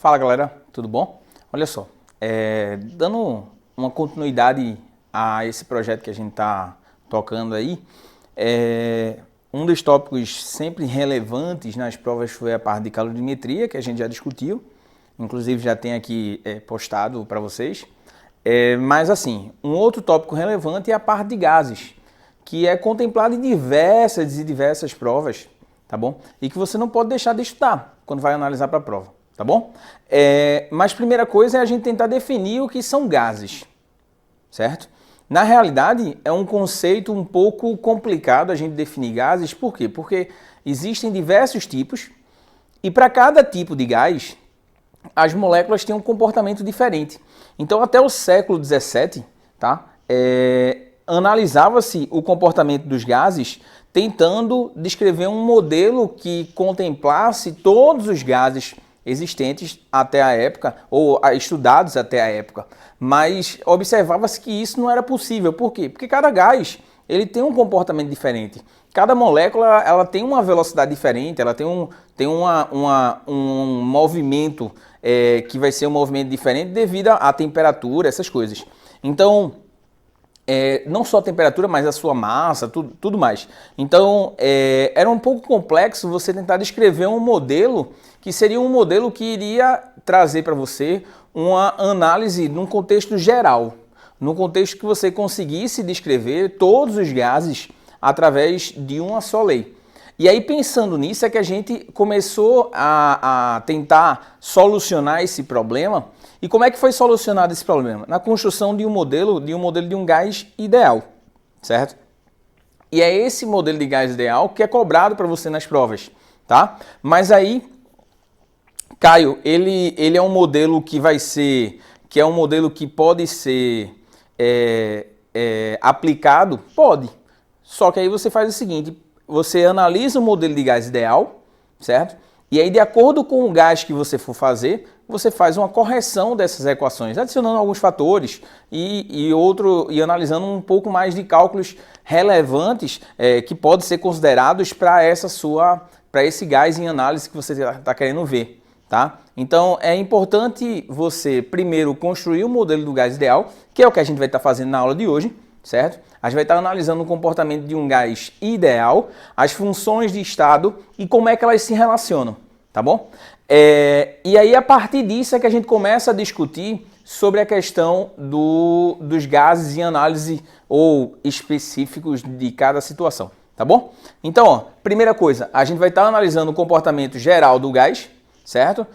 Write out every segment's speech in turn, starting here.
Fala galera, tudo bom? Olha só, dando uma continuidade a esse projeto que a gente está tocando aí, um dos tópicos sempre relevantes nas provas foi a parte de calorimetria, que a gente já discutiu, inclusive já tem aqui postado para vocês. Mas assim, um outro tópico relevante é a parte de gases, que é contemplado em diversas provas, tá bom? E que você não pode deixar de estudar quando vai analisar para a prova, tá bom? Mas primeira coisa é a gente tentar definir o que são gases, certo? Na realidade, é um conceito um pouco complicado a gente definir gases, por quê? Porque existem diversos tipos e para cada tipo de gás, as moléculas têm um comportamento diferente. Então, até o século XVII, tá? Analisava-se o comportamento dos gases tentando descrever um modelo que contemplasse todos os gases existentes até a época, ou estudados até a época. Mas observava-se que isso não era possível. Por quê? Porque cada gás ele tem um comportamento diferente. Cada molécula ela tem uma velocidade diferente, ela tem um movimento que vai ser um movimento diferente devido à temperatura, essas coisas. Então, não só a temperatura, mas a sua massa, tudo mais. Então, era um pouco complexo você tentar descrever um modelo que seria um modelo que iria trazer para você uma análise num contexto geral, num contexto que você conseguisse descrever todos os gases através de uma só lei. E aí, pensando nisso, é que a gente começou a tentar solucionar esse problema. E como é que foi solucionado esse problema? Na construção de um modelo de um gás ideal, certo? E é esse modelo de gás ideal que é cobrado para você nas provas, tá? Mas aí, Caio, ele é um modelo que é um modelo que pode ser aplicado? Pode. Só que aí você faz o seguinte, você analisa o modelo de gás ideal, certo? E aí, de acordo com o gás que você for fazer, você faz uma correção dessas equações, adicionando alguns fatores e analisando um pouco mais de cálculos relevantes que podem ser considerados para esse gás em análise que você está querendo ver, tá? Então, é importante você primeiro construir o modelo do gás ideal, que é o que a gente vai estar fazendo na aula de hoje, certo? A gente vai estar analisando o comportamento de um gás ideal, as funções de estado e como é que elas se relacionam, tá bom? E aí, a partir disso é que a gente começa a discutir sobre a questão dos gases em análise ou específicos de cada situação, tá bom? Então, ó, primeira coisa, a gente vai estar analisando o comportamento geral do gás, certo?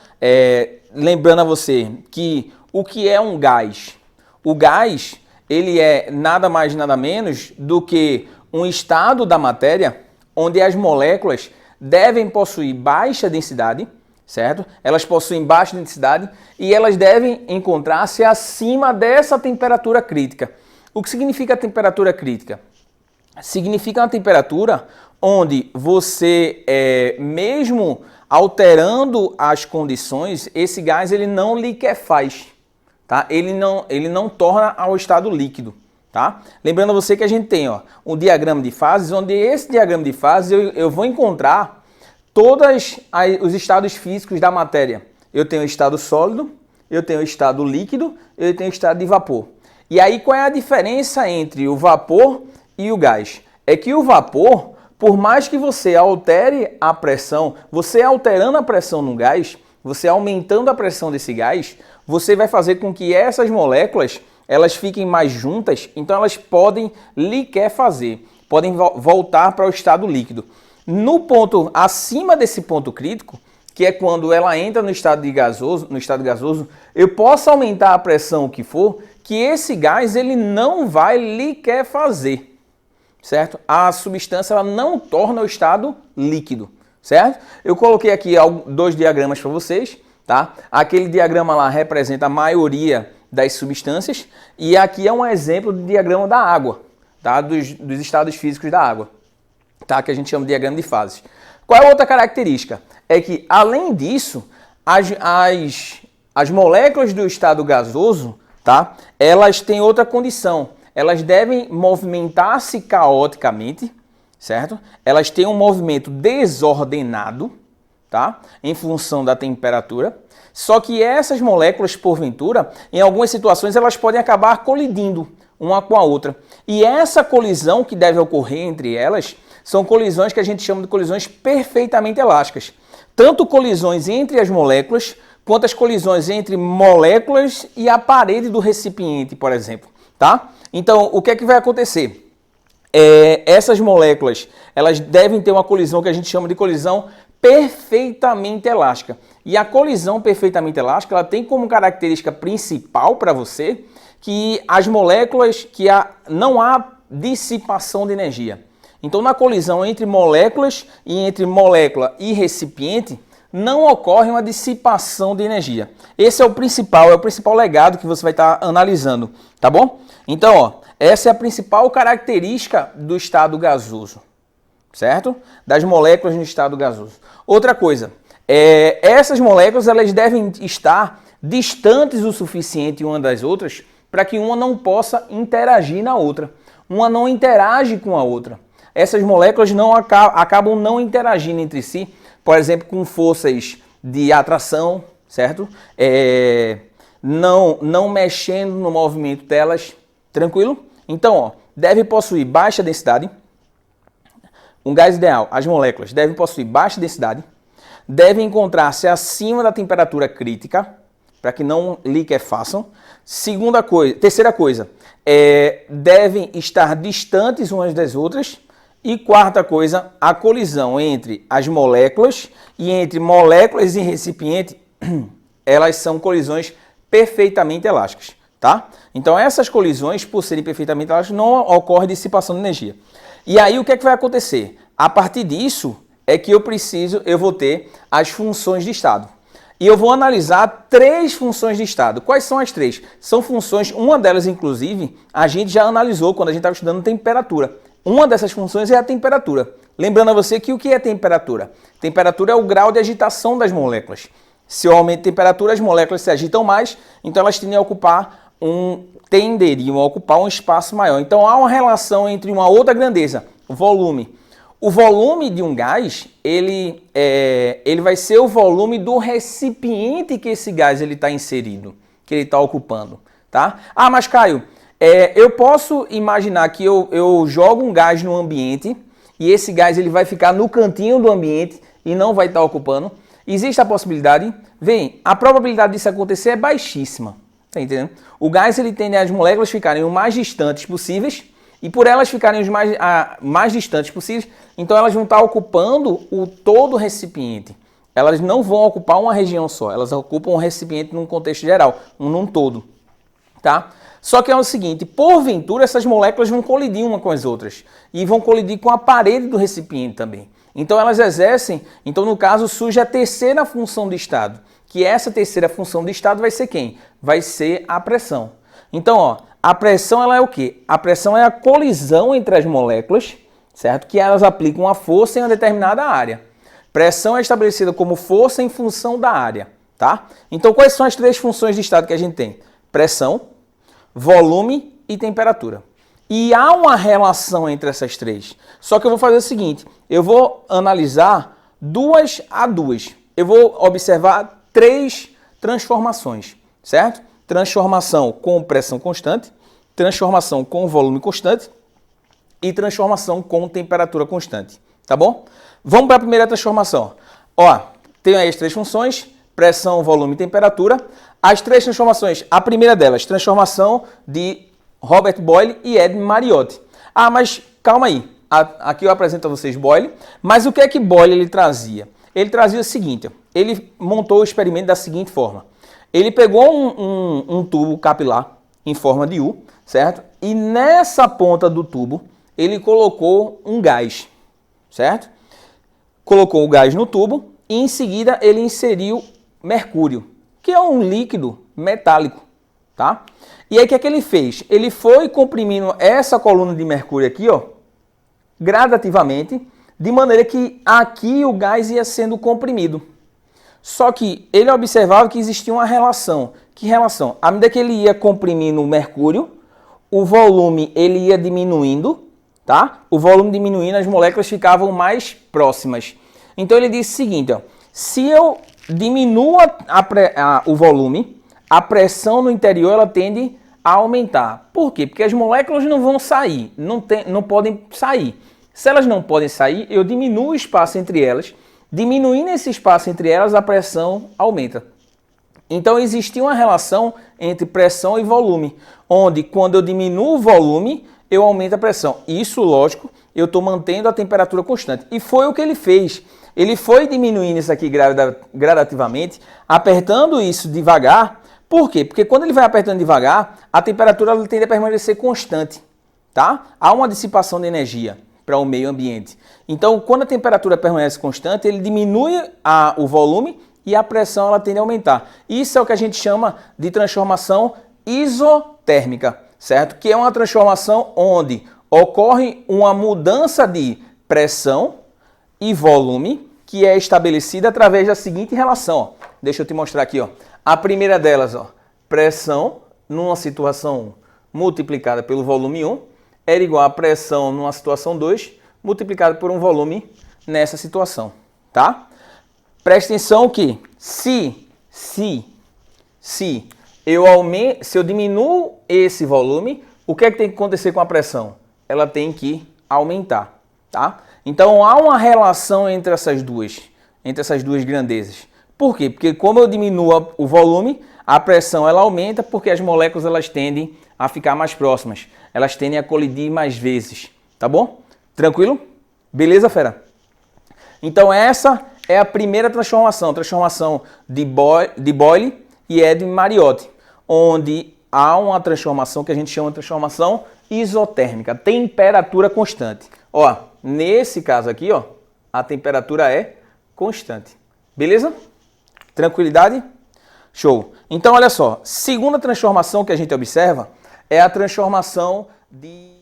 Lembrando a você que o que é um gás? O gás, ele é nada mais nada menos do que um estado da matéria onde as moléculas devem possuir baixa densidade, certo? Elas possuem baixa densidade e elas devem encontrar-se acima dessa temperatura crítica. O que significa a temperatura crítica? Significa uma temperatura onde você, mesmo alterando as condições, esse gás ele não liquefaz, tá? Ele não torna ao estado líquido, tá? Lembrando a você que a gente tem um diagrama de fases, onde esse diagrama de fases eu vou encontrar todos os estados físicos da matéria. Eu tenho o estado sólido, eu tenho o estado líquido, eu tenho o estado de vapor. E aí qual é a diferença entre o vapor e o gás? É que o vapor, por mais que você altere a pressão, você alterando a pressão no gás, você aumentando a pressão desse gás, você vai fazer com que essas moléculas elas fiquem mais juntas, então elas podem liquefazer, podem voltar para o estado líquido. No ponto acima desse ponto crítico, que é quando ela entra no estado gasoso, eu posso aumentar a pressão o que for, que esse gás ele não vai liquefazer, certo? A substância ela não torna o estado líquido, certo? Eu coloquei aqui dois diagramas para vocês, tá? Aquele diagrama lá representa a maioria das substâncias e aqui é um exemplo do diagrama da água, tá? Dos estados físicos da água, tá? Que a gente chama de diagrama de fases. Qual é a outra característica? É que, além disso, as moléculas do estado gasoso, tá? Elas têm outra condição. Elas devem movimentar-se caoticamente, certo? Elas têm um movimento desordenado, tá? Em função da temperatura. Só que essas moléculas, porventura, em algumas situações, elas podem acabar colidindo uma com a outra. E essa colisão que deve ocorrer entre elas são colisões que a gente chama de colisões perfeitamente elásticas. Tanto colisões entre as moléculas, quanto as colisões entre moléculas e a parede do recipiente, por exemplo, tá? Então, o que é que vai acontecer? Essas moléculas, elas devem ter uma colisão que a gente chama de colisão perfeitamente elástica. E a colisão perfeitamente elástica, ela tem como característica principal para você que as moléculas, não há dissipação de energia. Então, na colisão entre moléculas e entre molécula e recipiente, não ocorre uma dissipação de energia. Esse é o principal legado que você vai estar analisando, tá bom? Então, ó, essa é a principal característica do estado gasoso, certo? Das moléculas no estado gasoso. Outra coisa, essas moléculas elas devem estar distantes o suficiente uma das outras para que uma não possa interagir na outra. Uma não interage com a outra. Essas moléculas acabam não interagindo entre si, por exemplo, com forças de atração, certo? Não mexendo no movimento delas, tranquilo? Então, ó, deve possuir baixa densidade. Um gás ideal, as moléculas devem possuir baixa densidade, devem encontrar-se acima da temperatura crítica, para que não liquefaçam. Terceira coisa, devem estar distantes umas das outras. E quarta coisa, a colisão entre as moléculas e entre moléculas e recipiente, elas são colisões perfeitamente elásticas, tá? Então essas colisões, por serem perfeitamente elásticas, não ocorre dissipação de energia. E aí o que é que vai acontecer? A partir disso é que eu vou ter as funções de estado. E eu vou analisar 3 funções de estado. Quais são as 3? São funções, uma delas inclusive, a gente já analisou quando a gente estava estudando temperatura. Uma dessas funções é a temperatura. Lembrando a você que o que é temperatura? Temperatura é o grau de agitação das moléculas. Se eu aumento a temperatura, as moléculas se agitam mais, então elas tenderiam a ocupar um espaço maior. Então há uma relação entre uma outra grandeza, o volume. O volume de um gás, ele vai ser o volume do recipiente que esse gás está inserido, que ele está ocupando, tá? Ah, mas Caio, eu posso imaginar que eu jogo um gás no ambiente e esse gás ele vai ficar no cantinho do ambiente e não vai estar ocupando. Existe a possibilidade? Vem, a probabilidade disso acontecer é baixíssima. Tá entendendo? O gás ele tende as moléculas ficarem o mais distantes possíveis e por elas ficarem os mais distantes possíveis, então elas vão estar ocupando todo o recipiente. Elas não vão ocupar uma região só, elas ocupam um recipiente num contexto geral, num todo. Tá? Só que é o seguinte, porventura essas moléculas vão colidir uma com as outras e vão colidir com a parede do recipiente também. Então elas exercem, no caso surge a terceira função de estado, que essa terceira função de estado vai ser quem? Vai ser a pressão. Então, ó, a pressão ela é o quê? A pressão é a colisão entre as moléculas, certo? Que elas aplicam uma força em uma determinada área. Pressão é estabelecida como força em função da área, tá? Então quais são as 3 funções de estado que a gente tem? Pressão, volume e temperatura. E há uma relação entre essas 3. Só que eu vou fazer o seguinte, eu vou analisar 2 a 2. Eu vou observar 3 transformações, certo? Transformação com pressão constante, transformação com volume constante e transformação com temperatura constante, tá bom? Vamos para a primeira transformação. Ó, tem aí as 3 funções, pressão, volume e temperatura. As 3 transformações, a primeira delas, transformação de Robert Boyle e Edmund Mariotti. Ah, mas calma aí, aqui eu apresento a vocês Boyle, mas o que é que Boyle ele trazia? Ele trazia o seguinte, ele montou o experimento da seguinte forma. Ele pegou um tubo capilar em forma de U, certo? E nessa ponta do tubo, ele colocou um gás, certo? Colocou o gás no tubo e em seguida ele inseriu mercúrio, que é um líquido metálico, tá? E aí o que é que ele fez? Ele foi comprimindo essa coluna de mercúrio aqui, ó, gradativamente, de maneira que aqui o gás ia sendo comprimido. Só que ele observava que existia uma relação. Que relação? À medida que ele ia comprimindo o mercúrio, o volume ele ia diminuindo, tá? O volume diminuindo, as moléculas ficavam mais próximas. Então ele disse o seguinte, ó, Se eu diminuo o volume, a pressão no interior ela tende a aumentar. Por quê? Porque as moléculas não vão sair, não podem sair. Se elas não podem sair, eu diminuo o espaço entre elas. Diminuindo esse espaço entre elas, a pressão aumenta. Então existia uma relação entre pressão e volume, onde quando eu diminuo o volume, eu aumento a pressão. Isso, lógico, eu estou mantendo a temperatura constante. E foi o que ele fez. Ele foi diminuindo isso aqui gradativamente, apertando isso devagar. Por quê? Porque quando ele vai apertando devagar, a temperatura tende a permanecer constante, tá? Há uma dissipação de energia para o meio ambiente. Então, quando a temperatura permanece constante, ele diminui o volume e a pressão ela tende a aumentar. Isso é o que a gente chama de transformação isotérmica, certo? Que é uma transformação onde ocorre uma mudança de pressão e volume que é estabelecida através da seguinte relação. Ó. Deixa eu te mostrar aqui. Ó. A primeira delas, ó, pressão numa situação 1 multiplicada pelo volume 1 era igual a pressão numa situação 2 multiplicado por um volume nessa situação, tá? Presta atenção que se eu diminuo esse volume, o que é que tem que acontecer com a pressão? Ela tem que aumentar, tá? Então há uma relação entre essas duas grandezas. Por quê? Porque como eu diminuo o volume, a pressão ela aumenta porque as moléculas elas tendem a ficar mais próximas. Elas tendem a colidir mais vezes, tá bom? Tranquilo? Beleza, fera? Então essa é a primeira transformação de Boyle e Eddy-Mariotti, onde há uma transformação que a gente chama de transformação isotérmica, temperatura constante. Ó, nesse caso aqui, ó, a temperatura é constante. Beleza? Tranquilidade? Show. Então, olha só, segunda transformação que a gente observa é a transformação de...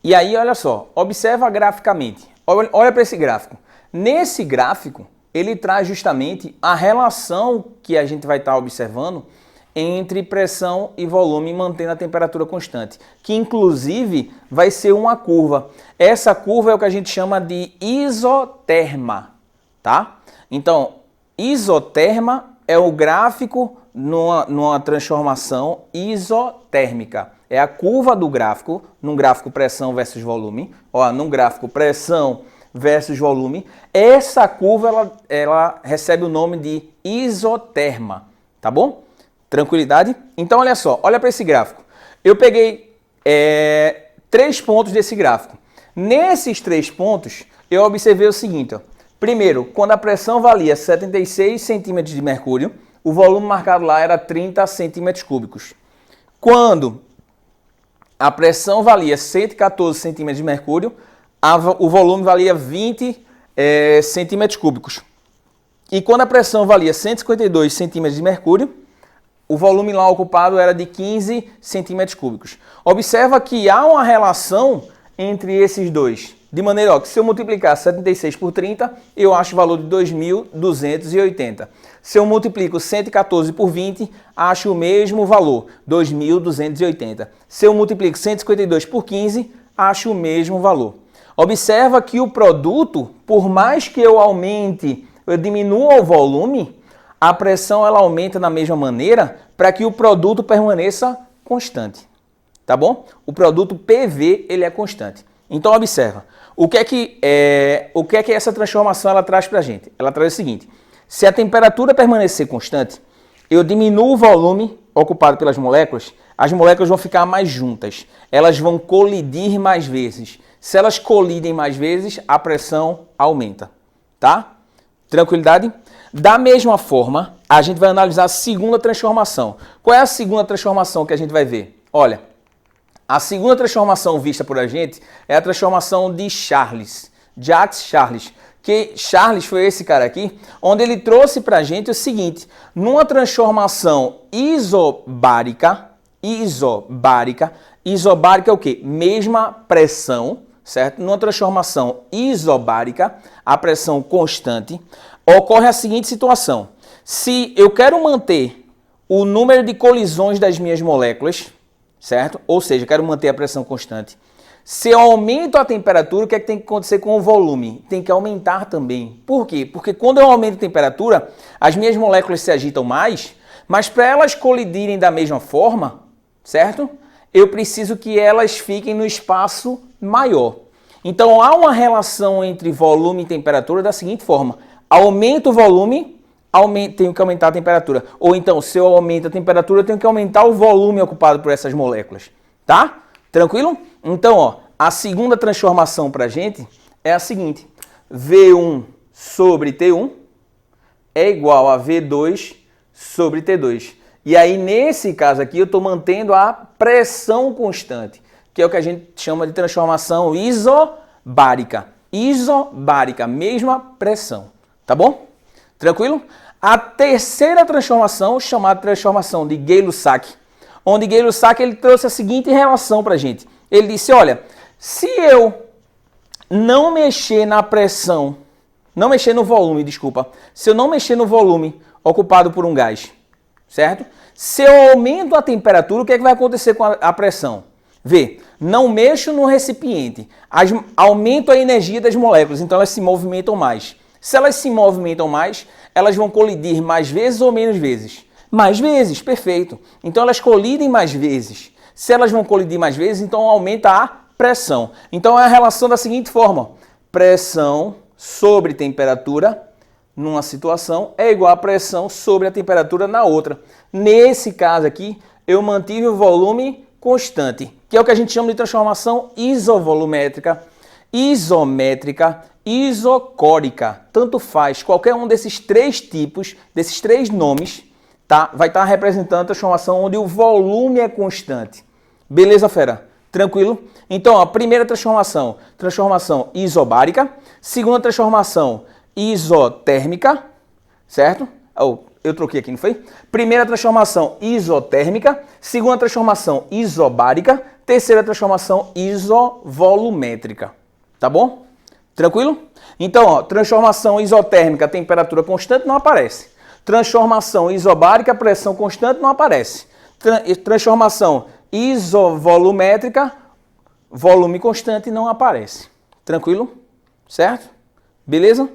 E aí, olha só, observa graficamente. Olha para esse gráfico. Nesse gráfico, ele traz justamente a relação que a gente vai estar observando entre pressão e volume, mantendo a temperatura constante, que inclusive vai ser uma curva. Essa curva é o que a gente chama de isoterma, tá? Então, isoterma é o gráfico numa transformação isotérmica. É a curva do gráfico, num gráfico pressão versus volume, ó, num gráfico pressão versus volume. Essa curva ela recebe o nome de isoterma, tá bom? Tranquilidade? Então, olha só, olha para esse gráfico. Eu peguei 3 pontos desse gráfico. Nesses 3 pontos, eu observei o seguinte. Ó. Primeiro, quando a pressão valia 76 centímetros de mercúrio, o volume marcado lá era 30 centímetros cúbicos. Quando a pressão valia 114 centímetros de mercúrio, o volume valia 20 centímetros cúbicos. E quando a pressão valia 152 centímetros de mercúrio, o volume lá ocupado era de 15 centímetros cúbicos. Observa que há uma relação entre esses dois. De maneira que se eu multiplicar 76 por 30, eu acho o valor de 2.280. Se eu multiplico 114 por 20, acho o mesmo valor, 2.280. Se eu multiplico 152 por 15, acho o mesmo valor. Observa que o produto, por mais que eu diminua o volume, a pressão ela aumenta da mesma maneira para que o produto permaneça constante. Tá bom? O produto PV ele é constante. Então observa, o que é que essa transformação ela traz para a gente? Ela traz o seguinte, se a temperatura permanecer constante, eu diminuo o volume ocupado pelas moléculas, as moléculas vão ficar mais juntas, elas vão colidir mais vezes. Se elas colidem mais vezes, a pressão aumenta, tá? Tranquilidade? Da mesma forma, a gente vai analisar a segunda transformação. Qual é a segunda transformação que a gente vai ver? Olha, a segunda transformação vista por a gente é a transformação de Charles, Jacques Charles. Que Charles foi esse cara aqui, onde ele trouxe para a gente o seguinte, numa transformação isobárica é o quê? Mesma pressão, certo? Numa transformação isobárica, a pressão constante, ocorre a seguinte situação. Se eu quero manter o número de colisões das minhas moléculas, certo? Ou seja, quero manter a pressão constante. Se eu aumento a temperatura, o que é que tem que acontecer com o volume? Tem que aumentar também. Por quê? Porque quando eu aumento a temperatura, as minhas moléculas se agitam mais, mas para elas colidirem da mesma forma, certo? Eu preciso que elas fiquem no espaço maior. Então há uma relação entre volume e temperatura da seguinte forma: aumento o volume, tenho que aumentar a temperatura. Ou então, se eu aumento a temperatura, eu tenho que aumentar o volume ocupado por essas moléculas. Tá? Tranquilo? Então, ó, a segunda transformação para a gente é a seguinte: V1 sobre T1 é igual a V2 sobre T2. E aí, nesse caso aqui, eu estou mantendo a pressão constante, que é o que a gente chama de transformação isobárica. Isobárica, mesma pressão. Tá bom? Tranquilo? A terceira transformação, chamada transformação de Gay-Lussac, onde Gay-Lussac ele trouxe a seguinte relação para a gente. Ele disse, olha, se eu não mexer na pressão, não mexer no volume, desculpa, se eu não mexer no volume ocupado por um gás, certo? Se eu aumento a temperatura, o que é que vai acontecer com a pressão? Vê, não mexo no recipiente, aumento a energia das moléculas, então elas se movimentam mais. Se elas se movimentam mais, elas vão colidir mais vezes ou menos vezes? Mais vezes, perfeito. Então elas colidem mais vezes. Se elas vão colidir mais vezes, então aumenta a pressão. Então é a relação da seguinte forma: pressão sobre temperatura numa situação é igual a pressão sobre a temperatura na outra. Nesse caso aqui, eu mantive o volume constante, que é o que a gente chama de transformação isovolumétrica, isométrica, isocórica. Tanto faz, qualquer um desses três tipos, desses três nomes, tá? Vai estar representando a transformação onde o volume é constante. Beleza, fera? Tranquilo? Então, a primeira transformação, transformação isobárica. Segunda transformação, isotérmica, certo? Eu troquei aqui, não foi? Primeira transformação, isotérmica. Segunda transformação, isobárica. Terceira transformação, isovolumétrica. Tá bom? Tranquilo? Então, ó, transformação isotérmica, temperatura constante, não aparece. Transformação isobárica, pressão constante, não aparece. Transformação isovolumétrica, volume constante, não aparece. Tranquilo? Certo? Beleza?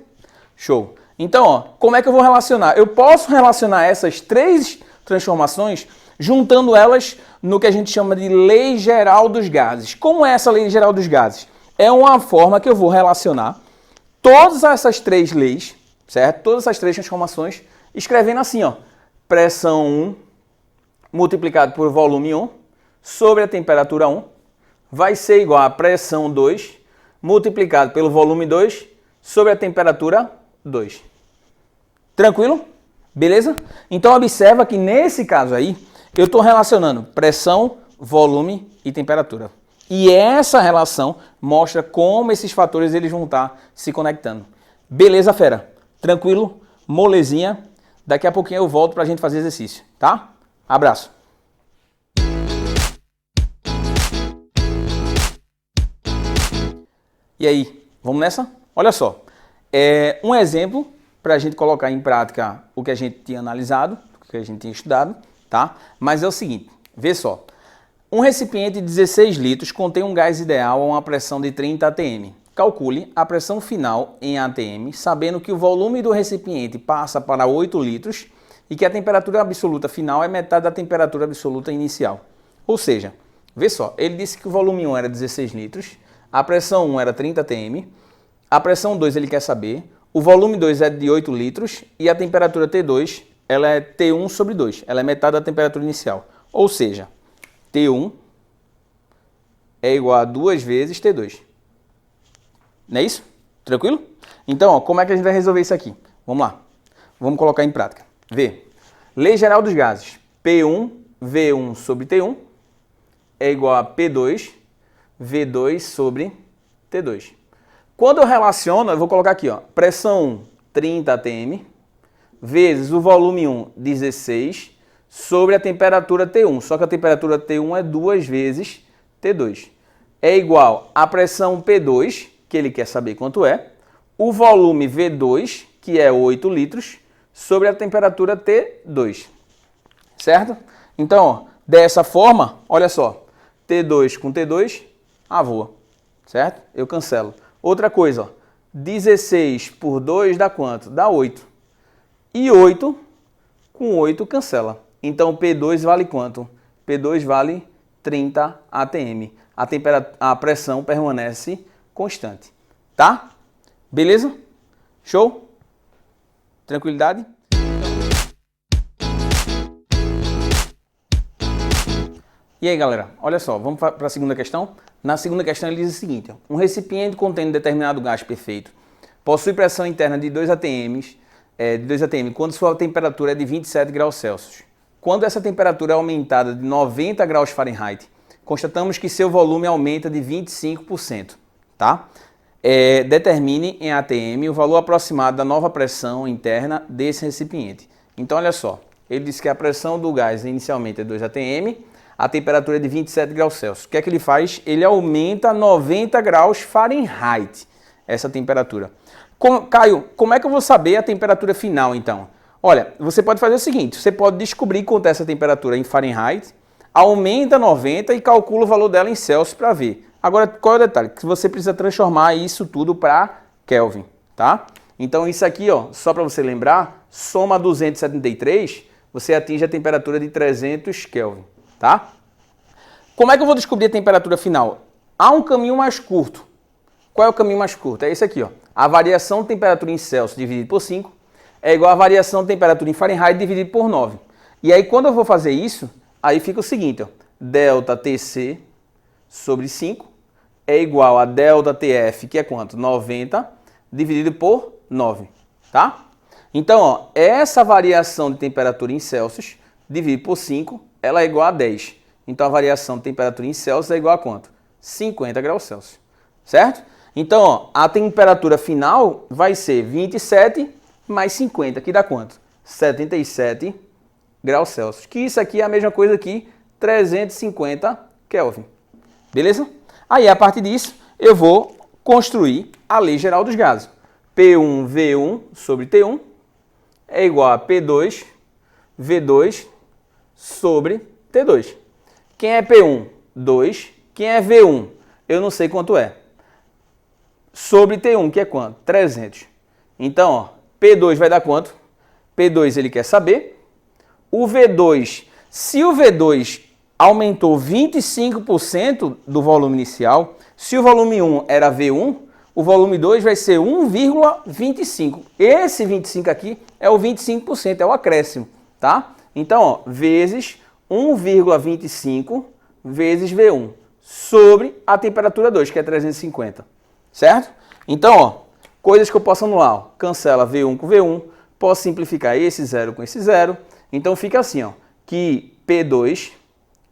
Show. Então, ó, como é que eu vou relacionar? Eu posso relacionar essas três transformações juntando elas no que a gente chama de lei geral dos gases. Como é essa lei geral dos gases? É uma forma que eu vou relacionar todas essas três leis, certo? Todas essas três transformações, escrevendo assim, ó, pressão 1 multiplicado por volume 1 sobre a temperatura 1 vai ser igual a pressão 2 multiplicado pelo volume 2 sobre a temperatura 2. Tranquilo? Beleza? Então observa que nesse caso aí, eu estou relacionando pressão, volume e temperatura. E essa relação mostra como esses fatores eles vão estar se conectando. Beleza, fera? Tranquilo? Molezinha? Daqui a pouquinho eu volto para a gente fazer exercício, tá? Abraço! E aí, vamos nessa? Olha só, um exemplo para a gente colocar em prática o que a gente tinha analisado, o que a gente tinha estudado, tá? Mas é o seguinte, vê só. Um recipiente de 16 litros contém um gás ideal a uma pressão de 30 atm. Calcule a pressão final em atm, sabendo que o volume do recipiente passa para 8 litros e que a temperatura absoluta final é metade da temperatura absoluta inicial. Ou seja, vê só, ele disse que o volume 1 era 16 litros, a pressão 1 era 30 atm, a pressão 2 ele quer saber, o volume 2 é de 8 litros e a temperatura T2 ela é T1 sobre 2, ela é metade da temperatura inicial. Ou seja, T1 é igual a 2 vezes T2. Não é isso? Tranquilo? Então, ó, como é que a gente vai resolver isso aqui? Vamos lá. Vamos colocar em prática. Vê. Lei geral dos gases. P1, V1 sobre T1 é igual a P2, V2 sobre T2. Quando eu relaciono, eu vou colocar aqui, ó, pressão 1, 30 atm, vezes o volume 1, 16, sobre a temperatura T1. Só que a temperatura T1 é 2 vezes T2. É igual a pressão P2, que ele quer saber quanto é, o volume V2, que é 8 litros, sobre a temperatura T2. Certo? Então, ó, dessa forma, olha só, T2 com T2, voa. certo? Eu cancelo. Outra coisa, ó, 16 por 2 dá quanto? Dá 8. E 8 com 8 cancela. Então o P2 vale quanto? P2 vale 30 atm. A pressão permanece constante. Tá? Beleza? Show? Tranquilidade? E aí, galera, olha só, vamos para a segunda questão? Na segunda questão ele diz o seguinte, ó, um recipiente contendo determinado gás perfeito possui pressão interna de 2 atm, quando sua temperatura é de 27 graus Celsius. Quando essa temperatura é aumentada de 90 graus Fahrenheit, constatamos que seu volume aumenta de 25%, tá? Determine em atm o valor aproximado da nova pressão interna desse recipiente. Então, olha só, ele diz que a pressão do gás inicialmente é 2 atm, a temperatura é de 27 graus Celsius. O que é que ele faz? Ele aumenta 90 graus Fahrenheit, essa temperatura. Caio, como é que eu vou saber a temperatura final, então? Olha, você pode fazer o seguinte, você pode descobrir quanto é essa temperatura em Fahrenheit, aumenta 90 e calcula o valor dela em Celsius para ver. Agora, qual é o detalhe? Que você precisa transformar isso tudo para Kelvin, tá? Então, isso aqui, ó, só para você lembrar, soma 273, você atinge a temperatura de 300 Kelvin. Tá? Como é que eu vou descobrir a temperatura final? Há um caminho mais curto. Qual é o caminho mais curto? É esse aqui, ó. A variação de temperatura em Celsius dividido por 5 é igual à variação de temperatura em Fahrenheit dividido por 9. E aí, quando eu vou fazer isso, aí fica o seguinte, ó. Delta Tc sobre 5 é igual a delta Tf, que é quanto? 90, dividido por 9. Tá? Então, ó, essa variação de temperatura em Celsius dividido por 5 ela é igual a 10. Então, a variação de temperatura em Celsius é igual a quanto? 50 graus Celsius. Certo? Então, ó, a temperatura final vai ser 27 mais 50, que dá quanto? 77 graus Celsius. Que isso aqui é a mesma coisa que 350 Kelvin. Beleza? Aí, a partir disso, eu vou construir a lei geral dos gases. P1V1 sobre T1 é igual a P2V2 sobre T2. Quem é P1? 2. Quem é V1? Eu não sei quanto é. Sobre T1, que é quanto? 300. Então, ó, P2 vai dar quanto? P2 ele quer saber. O V2, se o V2 aumentou 25% do volume inicial, se o volume 1 era V1, o volume 2 vai ser 1,25. Esse 25 aqui é o 25%, é o acréscimo, tá? Então, ó, vezes 1,25 vezes V1 sobre a temperatura 2, que é 350, certo? Então, ó, coisas que eu posso anular, ó, cancela V1 com V1, posso simplificar esse 0 com esse 0, então fica assim, ó, que P2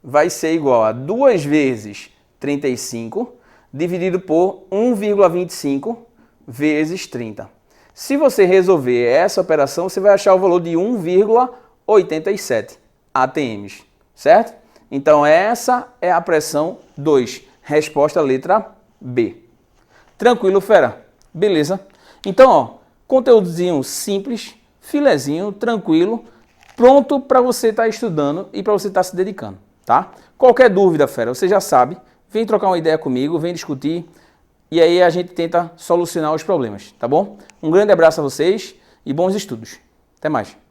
vai ser igual a 2 vezes 35 dividido por 1,25 vezes 30. Se você resolver essa operação, você vai achar o valor de 1,87 atms, certo? Então essa é a pressão 2. Resposta letra B. Tranquilo, fera? Beleza? Então, ó, conteúdozinho simples, filezinho, tranquilo, pronto para você estar estudando e para você estar se dedicando, tá? Qualquer dúvida, fera, você já sabe, vem trocar uma ideia comigo, vem discutir e aí a gente tenta solucionar os problemas, tá bom? Um grande abraço a vocês e bons estudos. Até mais.